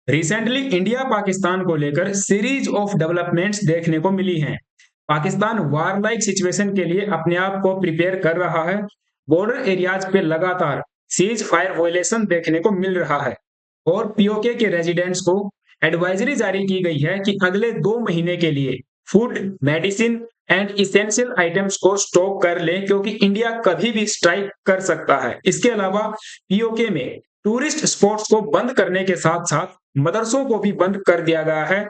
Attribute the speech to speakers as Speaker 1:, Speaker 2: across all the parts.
Speaker 1: Recently India Pakistan को लेकर series of developments देखने को मिली हैं। पाकिस्तान वार लाइक सिचुएशन के लिए अपने आप को प्रिपेयर कर रहा है। बॉर्डर एरियाज पे लगातार सीज फायर वायलेशन देखने को मिल रहा है और पीओके के रेजिडेंट्स को एडवाइजरी जारी की गई है कि अगले 2 महीने के लिए food, medicine and essential items को स्टॉक कर लें, क्योंकि इंडिया कभी भी स्ट्राइक कर सकता है। इसके अलावा पीओके में टूरिस्ट स्पॉट्स को बंद करने के साथ साथ मदरसों को भी बंद कर दिया गया है।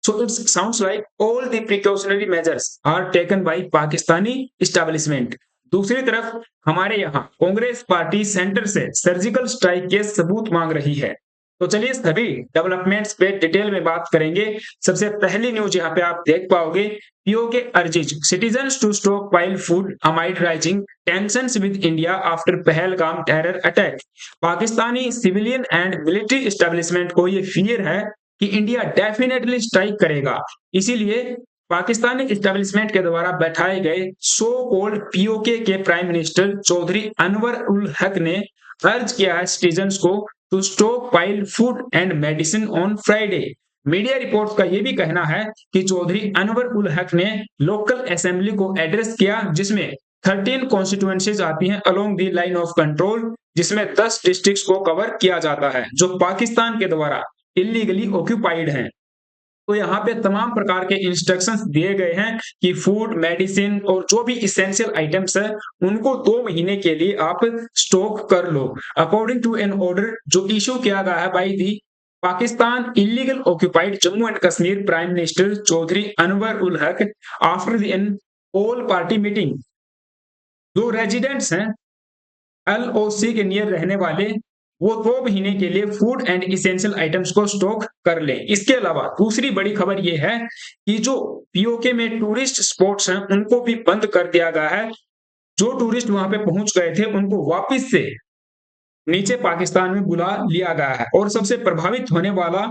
Speaker 1: So it sounds like all the precautionary measures are taken by Pakistani establishment. दूसरी तरफ हमारे यहाँ कांग्रेस पार्टी सेंटर से सर्जिकल स्ट्राइक के सबूत मांग रही है। तो चलिए सभी डेवलपमेंट्स पे डिटेल में बात करेंगे। सबसे पहली न्यूज यहाँ पे आप देख पाओगे, PoK urges citizens to stockpile food amid rising tensions with India after Pahalgam terror attack. Pakistani civilian and military establishment को ये फियर है कि इंडिया डेफिनेटली स्ट्राइक करेगा। इसीलिए पाकिस्तानी एस्टेब्लिशमेंट के द्वारा बैठाए गए सो कॉल्ड पीओके के प्राइम मिनिस्टर चौधरी अनवर उल हक ने अर्ज किया है सिटीजन्स को to stockpile food and medicine on Friday. Media reports का यह भी कहना है कि चौधरी अनवर उल हक ने लोकल असेंबली को एड्रेस किया, जिसमें 13 कॉन्स्टिट्यूएंसीज आती हैं along the line of control, जिसमें 10 डिस्ट्रिक्ट्स को कवर किया जाता है जो पाकिस्तान के द्वारा इलीगली ऑक्यूपाइड हैं। तो यहाँ पे तमाम प्रकार के इंस्ट्रक्शंस दिए गए हैं कि फूड, मेडिसिन और जो भी इसेंशियल आइटम्स है उनको 2 महीने के लिए आप स्टॉक कर लो, अकॉर्डिंग टू एन ऑर्डर जो इशू किया गया है by the Pakistan illegal occupied Jammu and Kashmir prime minister Chaudhry Anwar ul Haq after an all party meeting. जो रेजिडेंट्स हैं एलओसी के नियर रहने वाले, वो 2 महीने के लिए फूड एंड इसेंशियल आइटम्स को स्टॉक कर लें। इसके अलावा दूसरी बड़ी खबर ये है कि जो पीओके में टूरिस्ट स्पॉट्स हैं उनको भी बंद कर दिया गया है। जो टूरिस्ट वहां पे पहुंच गए थे उनको वापस से नीचे पाकिस्तान में बुला लिया गया है। और सबसे प्रभावित होने वाला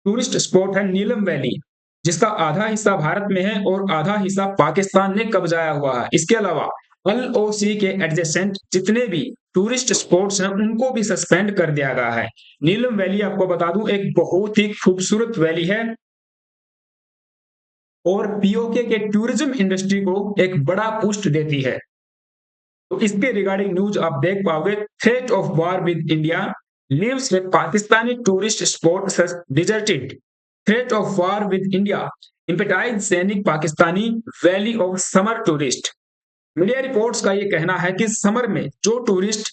Speaker 1: टूरिस्ट स्पॉट है नीलम वैली, जिसका आधा हिस्सा भारत में है और आधा हिस्सा पाकिस्तान ने कब्जाया हुआ है। इसके अलावा एलओसी के एडजेसेंट जितने भी टूरिस्ट स्पॉट्स हैं उनको भी सस्पेंड कर दिया गया है। नीलम वैली आपको बता दूं एक बहुत ही खूबसूरत वैली है और पीओके के टूरिज्म इंडस्ट्री को एक बड़ा बूस्ट देती है। तो इसके रिगार्डिंग न्यूज आप देख पाओगे, threat of war with India leaves Pakistani tourist spot deserted, threat of war with India empties scenic Pakistani valley of summer tourist. Media reports का यह कहना है कि समर में जो टूरिस्ट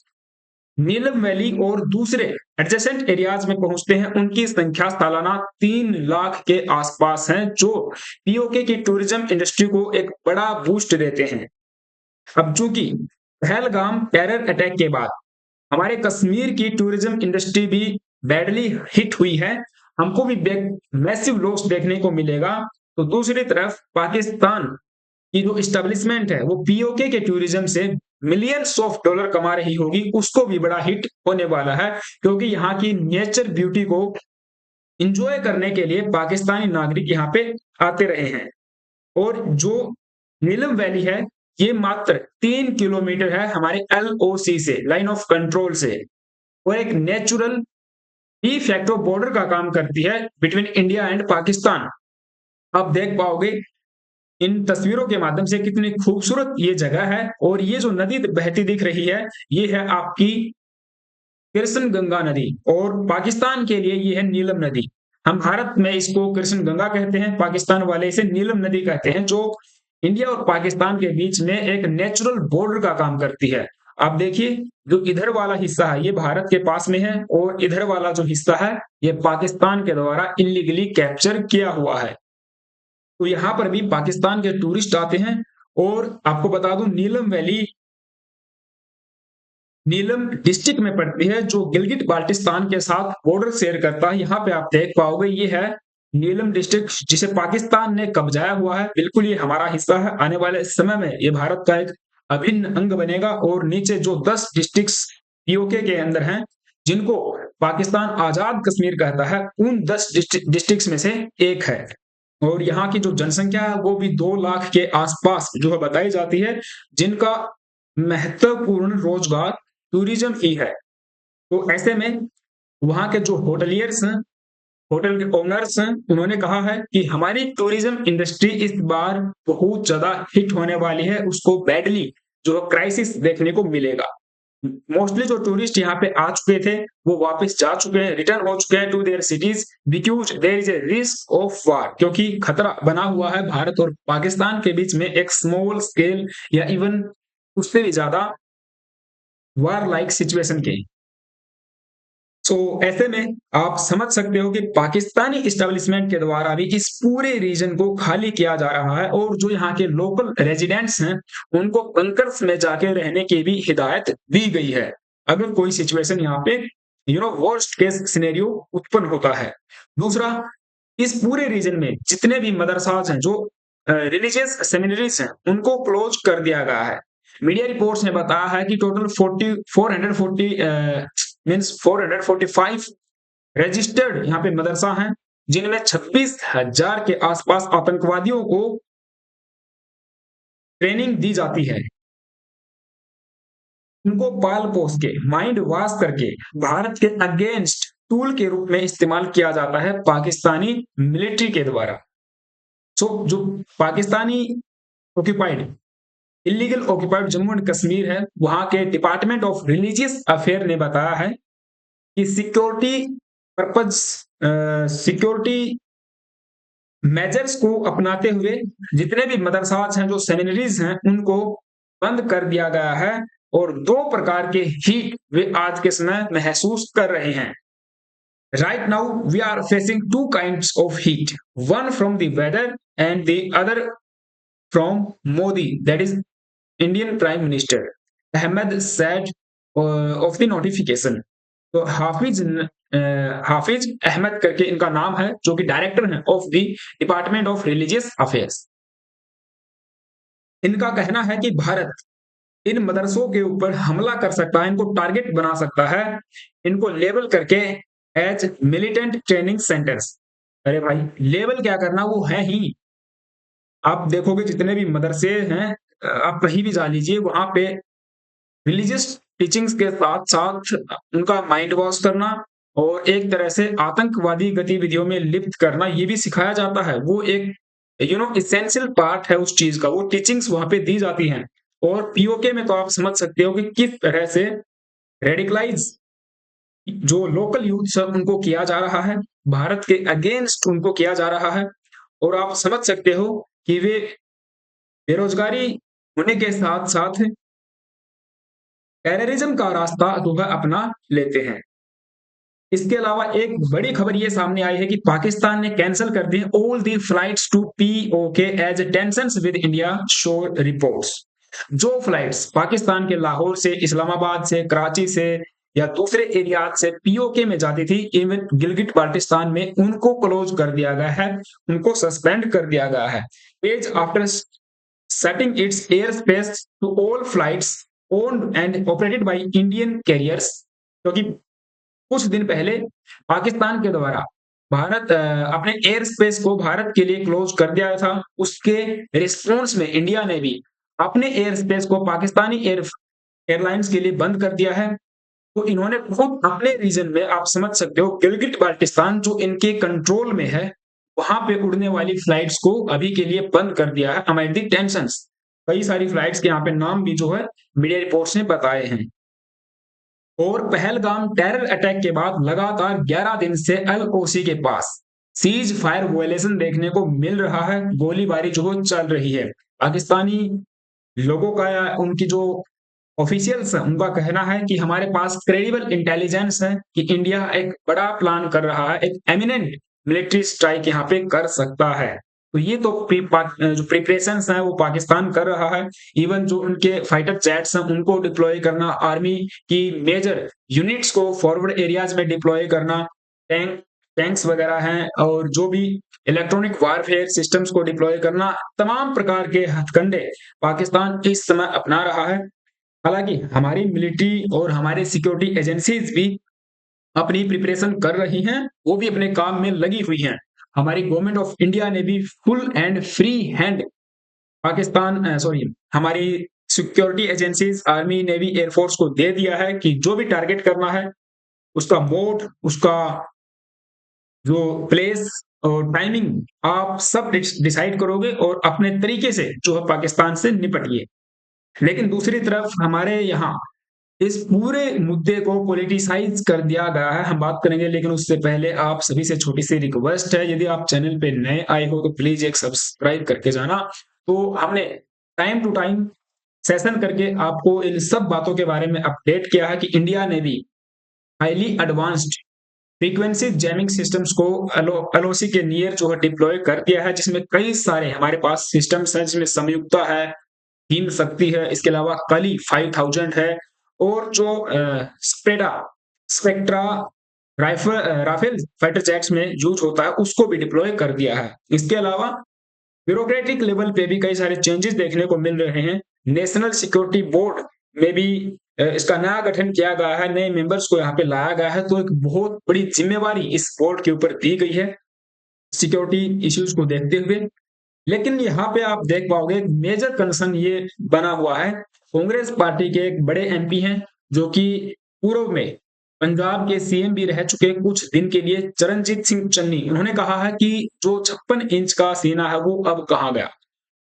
Speaker 1: नीलम वैली और दूसरे एडजेसेंट एरियाज में पहुंचते हैं उनकी संख्या सालाना 3 लाख के आसपास है, जो पीओके की टूरिज्म इंडस्ट्री को एक बड़ा बूस्ट देते हैं। अब चूंकि पहलगाम टेरर अटैक के बाद हमारे कश्मीर की टूरिज्म इंडस्ट्री भी बैडली हिट हुई है, हमको भी मैसिव लॉस देखने को मिलेगा। तो दूसरी तरफ पाकिस्तान की जो एस्टेब्लिशमेंट है वो पीओके के टूरिज्म से मिलियंस ऑफ डॉलर कमा रही होगी, उसको भी बड़ा हिट होने वाला है, क्योंकि यहाँ की नेचर ब्यूटी को एंजॉय करने के लिए पाकिस्तानी नागरिक यहाँ पे आते रहे हैं। और जो नीलम वैली है ये मात्र 3 किलोमीटर है हमारे एलओसी से, लाइन ऑफ कंट्रोल से, और एक नेचुरल डी फैक्टो बॉर्डर का काम करती है बिटवीन इंडिया एंड पाकिस्तान। आप देख पाओगे इन तस्वीरों के माध्यम से कितनी खूबसूरत ये जगह है। और ये जो नदी बहती दिख रही है ये है आपकी कृष्ण गंगा नदी, और पाकिस्तान के लिए ये है नीलम नदी। हम भारत में इसको कृष्ण गंगा कहते हैं, पाकिस्तान वाले इसे नीलम नदी कहते हैं, जो इंडिया और पाकिस्तान के बीच में एक नेचुरल बॉर्डर का काम करती है। आप देखिए जो इधर वाला हिस्सा है ये भारत के पास में है और इधर वाला जो हिस्सा है ये पाकिस्तान के द्वारा इलीगली कैप्चर किया हुआ है। तो यहाँ पर भी पाकिस्तान के टूरिस्ट आते हैं। और आपको बता दूं नीलम वैली नीलम डिस्ट्रिक्ट में पड़ती है, जो गिलगिट बाल्टिस्तान के साथ बॉर्डर शेयर करता है। यहाँ पे आप देख पाओगे ये है नीलम डिस्ट्रिक्ट, जिसे पाकिस्तान ने कब्जाया हुआ है। बिल्कुल ये हमारा हिस्सा है, आने वाले समय में ये भारत का एक अभिन्न अंग बनेगा। और नीचे जो 10 डिस्ट्रिक्ट्स पीओके के अंदर हैं जिनको पाकिस्तान आजाद कश्मीर कहता है, उन 10 डिस्ट्रिक्ट्स में से एक है। और यहाँ की जो जनसंख्या है वो भी 2 लाख के आसपास जो है बताई जाती है, जिनका महत्वपूर्ण रोजगार टूरिज्म ही है। तो ऐसे में वहां के जो होटलियर्स हैं होटल के ओनर्स हैं, उन्होंने कहा है कि हमारी टूरिज्म इंडस्ट्री इस बार बहुत ज़्यादा हिट होने वाली है, उसको बैडली जो क्राइसिस देखने को मिलेगा। मोस्टली जो टूरिस्ट यहाँ पे आ चुके थे, वो वापस जा चुके हैं, रिटर्न हो चुके हैं to their cities because there is a risk of war, क्योंकि खतरा बना हुआ है भारत और पाकिस्तान के बीच में एक स्मॉल स्केल या इवन उससे भी ज़्यादा वार लाइक सिचुएशन के। ऐसे में आप समझ सकते हो कि पाकिस्तानी इस्टेब्लिशमेंट के द्वारा भी इस पूरे रीजन को खाली किया जा रहा है और जो यहाँ के लोकल रेजिडेंट्स हैं, उनको बंकर्स में जाके रहने की भी हिदायत दी गई है। अगर कोई सिचुएशन यहाँ पे वर्स्ट केस सिनेरियो उत्पन्न होता है। दूसरा, इस पूरे रीजन में जितने भी मदरसास हैं, जो रिलीजियस सेमिनरीज हैं, उनको क्लोज कर दिया गया है। मीडिया रिपोर्ट्स ने बताया है कि टोटल 440 मीन्स 445 रजिस्टर्ड यहाँ पे मदरसा हैं, जिनमें 26,000 के आसपास आतंकवादियों को ट्रेनिंग दी जाती है। उनको पाल पोस के, माइंड वॉश करके भारत के अगेंस्ट टूल के रूप में इस्तेमाल किया जाता है पाकिस्तानी मिलिट्री के द्वारा। जो Pakistani occupied illegal occupied Jammu and Kashmir है, वहां के डिपार्टमेंट ऑफ रिलीजियस अफेयर ने बताया है कि सिक्योरिटी मेजर्स को अपनाते हुए जितने भी मदरसात हैं, जो सेमिनरीज हैं, उनको बंद कर दिया गया है और 2 प्रकार के हीट वे आज के समय महसूस कर रहे हैं। Right now we are facing 2 kinds of heat, one from the weather and the other from Modi, that is Indian Prime Minister. Ahmed said of the notification. तो हाफिज अहमद करके इनका नाम है, जो कि डायरेक्टर हैं of the department of religious affairs. इनका कहना है कि भारत इन मदरसों के ऊपर हमला कर सकता है, इनको टारगेट बना सकता है, इनको लेबल करके एज मिलिटेंट ट्रेनिंग सेंटर्स। अरे भाई, लेबल क्या करना, वो है ही। आप देखोगे जितने भी मदरसे हैं, आप कहीं भी जा लीजिए, वहां पे रिलीजियस टीचिंग्स के साथ-साथ उनका माइंड वॉश करना और एक तरह से आतंकवादी गतिविधियों में लिप्त करना, ये भी सिखाया जाता है। वो एक एसेंशियल पार्ट है उस चीज़ का, वो टीचिंग्स वहाँ पे दी जाती हैं। और पीओके में तो आप समझ सकते हो कि किस तरह से रेडिकलाइज़ जो लोकल यूथ्स हैं, उनको किया जा रहा है, भारत के अगेंस्ट उनको किया जा रहा है। और आप समझ सकते हो कि वे बेरोज़गारी होने के साथ-साथ टेररिज्म का रास्ता जो है अपना लेते हैं। इसके अलावा एक बड़ी खबर ये सामने आई है कि पाकिस्तान ने कैंसल कर दी all the flights to PoK as tensions with India, show reports. जो फ्लाइट्स पाकिस्तान के लाहौर से, इस्लामाबाद से, कराची से या दूसरे एरिया से पीओके में जाती थी, इवन गिलगिट बाल्टिस्तान में, उनको क्लोज कर दिया गया है, उनको सस्पेंड कर दिया गया है। Page after setting its airspace to all flights owned and operated by Indian carriers, क्योंकि कुछ दिन पहले पाकिस्तान के द्वारा भारत अपने एयर स्पेस को भारत के लिए क्लोज कर दिया था। उसके रिस्पॉन्स में इंडिया ने भी अपने एयर स्पेस को पाकिस्तानी एयरलाइंस के लिए बंद कर दिया है। तो इन्होंने खुद अपने रीजन में, आप समझ सकते हो, गिलगिट बाल्टिस्तान जो इनके कंट्रोल में है, वहां पे उड़ने वाली फ्लाइट्स को अभी के लिए बंद कर दिया है अमाइड दी टेंशंस। कई सारी फ्लाइट्स के यहाँ पे नाम भी जो है मीडिया रिपोर्ट्स ने बताए हैं। और पहलगाम टेरर अटैक के बाद लगातार 11 दिन से एलओसी के पास सीज फायर वायलेशन देखने को मिल रहा है, गोलीबारी जो चल रही है। पाकिस्तानी लोगों का या उनकी जो ऑफिशियल्स हैं, उनका कहना है कि हमारे पास क्रेडिबल इंटेलिजेंस है कि इंडिया एक बड़ा प्लान कर रहा है, एक एमिनेंट मिलिट्री स्ट्राइक यहाँ पे कर सकता है। तो ये तो जो प्रिपरेशंस हैं वो पाकिस्तान कर रहा है। इवन जो उनके फाइटर जेट्स हैं, उनको डिप्लॉय करना, आर्मी की मेजर यूनिट्स को फॉरवर्ड एरियाज में डिप्लॉय करना, टैंक्स वगैरह हैं, और जो भी इलेक्ट्रॉनिक वारफेयर सिस्टम्स को डिप्लॉय करना, तमाम प्रकार के हथकंडे पाकिस्तान इस समय अपना रहा है। हालांकि हमारी मिलिट्री और हमारे सिक्योरिटी एजेंसीज भी अपनी प्रिपरेशन कर रही हैं, वो भी अपने काम में लगी हुई हैं। हमारी गवर्नमेंट ऑफ इंडिया ने भी फुल एंड फ्री हैंड हमारी security agencies, army, navy, air force को दे दिया है कि जो भी टारगेट करना है, उसका मोड, उसका जो प्लेस और टाइमिंग आप सब डिसाइड करोगे और अपने तरीके से जो है पाकिस्तान से निपटिए। लेकिन दूसरी तरफ हमारे यहाँ इस पूरे मुद्दे को पॉलिटिसाइज कर दिया गया है, हम बात करेंगे। लेकिन उससे पहले आप सभी से छोटी सी रिक्वेस्ट है, यदि आप चैनल पे नए आए हो तो प्लीज एक सब्सक्राइब करके जाना। तो हमने टाइम टू टाइम सेशन करके आपको इन सब बातों के बारे में अपडेट किया है कि इंडिया ने भी highly advanced frequency jamming systems को एलओसी के नियर जो है डिप्लॉय कर दिया है, जिसमें कई सारे हमारे पास सिस्टम्स हैं, जिसमें संयुक्ता है, हिंद शक्ति है, इसके अलावा कली 5000 है, और जो स्पेडा Spectra rifle Rafale fighter jets में यूज होता है उसको भी डिप्लॉय कर दिया है। इसके अलावा ब्यूरोक्रेटिक लेवल पे भी कई सारे चेंजेस देखने को मिल रहे हैं। नेशनल सिक्योरिटी बोर्ड में भी इसका नया गठन किया गया है, नए मेंबर्स को यहाँ पे लाया गया है। तो एक बहुत बड़ी जिम्मेवारी इस बोर्ड के ऊपर दी गई है सिक्योरिटी इश्यूज को देखते हुए। लेकिन यहाँ पे आप देख पाओगे मेजर कंसर्न ये बना हुआ है, कांग्रेस पार्टी के एक बड़े एमपी हैं जो कि पूर्व में पंजाब के सीएम भी रह चुके कुछ दिन के लिए, चरणजीत सिंह चन्नी। उन्होंने कहा है कि जो 56 इंच का सीना है वो अब कहाँ गया,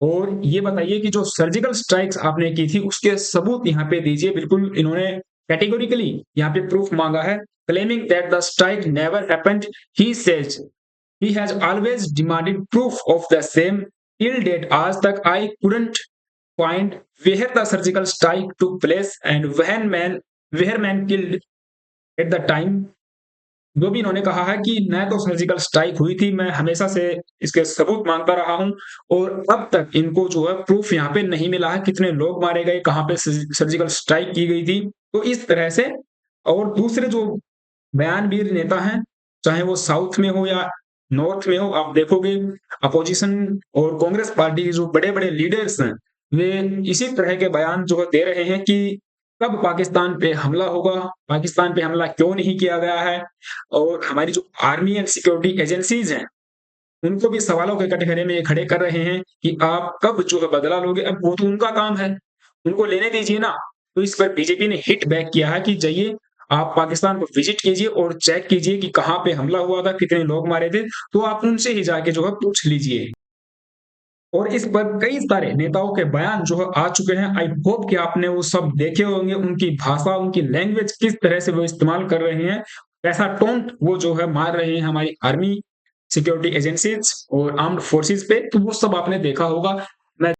Speaker 1: और ये बताइए कि जो सर्जिकल स्ट्राइक्स आपने की थी उसके सबूत यहाँ पे दीजिए। बिल्कुल इन्होंने कैटेगोरिकली यहाँ पे प्रूफ मांगा है, claiming that the strike never happened. He says he has always demanded proof of the same. Till date, आज तक I couldn't find where the surgical strike took place and where man killed at the time. जो भी इन्होंने कहा है कि न तो सर्जिकल स्ट्राइक हुई थी, मैं हमेशा से इसके सबूत मांगता रहा हूं, और अब तक इनको जो है प्रूफ यहाँ पे नहीं मिला है, कितने लोग मारे गए, कहाँ पे सर्जिकल स्ट्राइक की गई थी। तो इस तरह से, और दूसरे जो बयानवीर नेता हैं, चाहे वो साउथ में हो या नॉर्थ में हो, आप देखोगे अपोजिशन और कांग्रेस पार्टी के जो बड़े-बड़े लीडर्स हैं, वे इसी तरह के बयान जो है दे रहे हैं कि कब पाकिस्तान पे हमला होगा, पाकिस्तान पे हमला क्यों नहीं किया गया है, और हमारी जो आर्मी एंड सिक्योरिटी एजेंसीज हैं, उनको भी सवालों के कटघरे में ये खड़े कर रहे हैं कि आप कब जो है बदला लोगे। अब वो तो उनका काम है, उनको लेने दीजिए ना। तो इस पर बीजेपी ने हिट बैक किया है कि जाइए आप पाकिस्तान को विजिट कीजिए और चेक कीजिए कि कहाँ पे हमला हुआ था, कितने लोग मारे थे, तो आप उनसे ही जाके जो है पूछ लीजिए। और इस पर कई सारे नेताओं के बयान जो है आ चुके हैं। आई होप कि आपने वो सब देखे होंगे, उनकी भाषा, उनकी लैंग्वेज किस तरह से वो इस्तेमाल कर रहे हैं, कैसा टोंट वो जो है मार रहे हैं हमारी आर्मी, सिक्योरिटी एजेंसीज और आर्म्ड फोर्सेस पे, तो वो सब आपने देखा होगा। मैं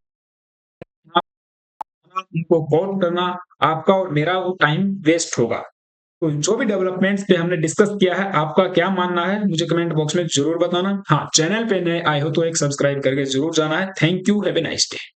Speaker 1: उनको कोट करना, आपका और मेरा वो टाइम वेस्ट होगा। तो जो भी डेवलपमेंट्स पे हमने डिस्कस किया है, आपका क्या मानना है मुझे कमेंट बॉक्स में जरूर बताना। हाँ, चैनल पे नए आए हो तो एक सब्सक्राइब करके जरूर जाना है। Thank you, have a nice day.